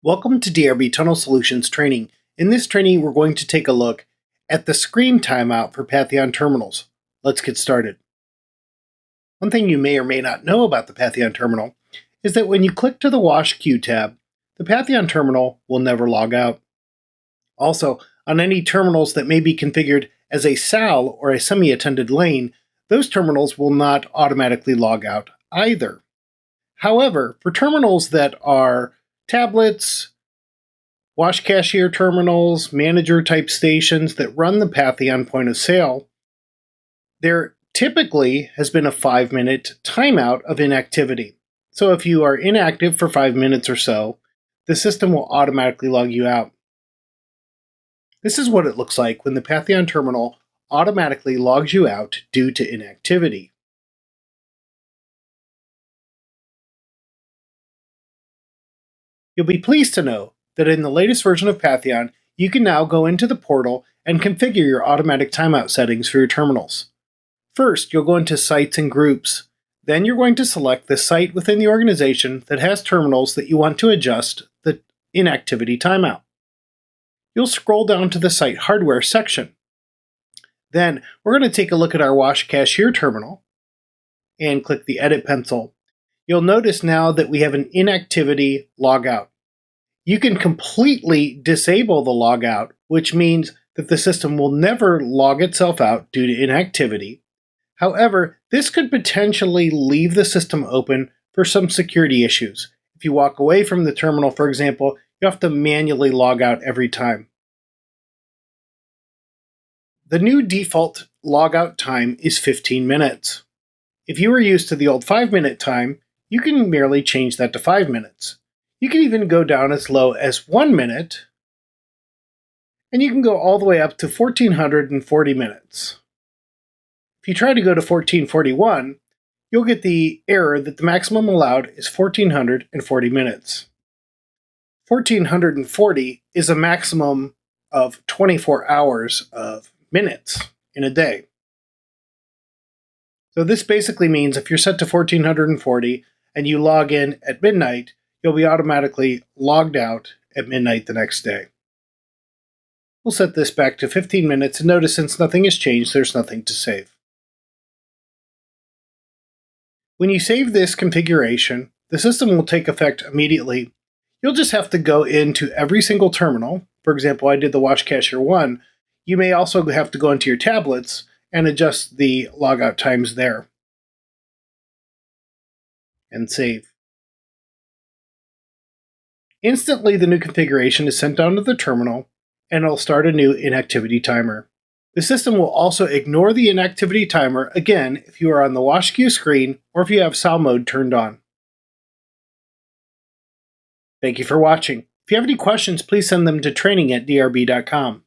Welcome to DRB Tunnel Solutions training. In this training, we're going to take a look at the screen timeout for Patheon terminals. Let's get started. One thing you may or may not know about the Patheon terminal is that when you click to the Wash Queue tab, the Patheon terminal will never log out. Also, on any terminals that may be configured as a SAL or a semi-attended lane, those terminals will not automatically log out either. However, for terminals that are tablets, wash cashier terminals, manager type stations that run the Patheon point of sale, there typically has been a 5-minute timeout of inactivity. So if you are inactive for 5 minutes or so, the system will automatically log you out. This is what it looks like when the Patheon terminal automatically logs you out due to inactivity. You'll be pleased to know that in the latest version of Patheon, you can now go into the portal and configure your automatic timeout settings for your terminals. First, you'll go into Sites and Groups. Then you're going to select the site within the organization that has terminals that you want to adjust the inactivity timeout. You'll scroll down to the Site Hardware section. Then we're going to take a look at our Wash Cashier terminal and click the Edit pencil. You'll notice now that we have an inactivity logout. You can completely disable the logout, which means that the system will never log itself out due to inactivity. However, this could potentially leave the system open for some security issues. If you walk away from the terminal, for example, you have to manually log out every time. The new default logout time is 15 minutes. If you were used to the old 5-minute time, you can merely change that to 5 minutes. You can even go down as low as 1 minute, and you can go all the way up to 1440 minutes. If you try to go to 1441, you'll get the error that the maximum allowed is 1440 minutes. 1440 is a maximum of 24 hours of minutes in a day. So this basically means if you're set to 1440 and you log in at midnight, you'll be automatically logged out at midnight the next day. We'll set this back to 15 minutes, and notice since nothing has changed, there's nothing to save. When you save this configuration, the system will take effect immediately. You'll just have to go into every single terminal. For example, I did the Wash Cashier 1. You may also have to go into your tablets and adjust the logout times there. And save. Instantly, the new configuration is sent down to the terminal, and it'll start a new inactivity timer. The system will also ignore the inactivity timer again if you are on the Wash Queue screen or if you have SAL mode turned on. Thank you for watching. If you have any questions, please send them to training@drb.com.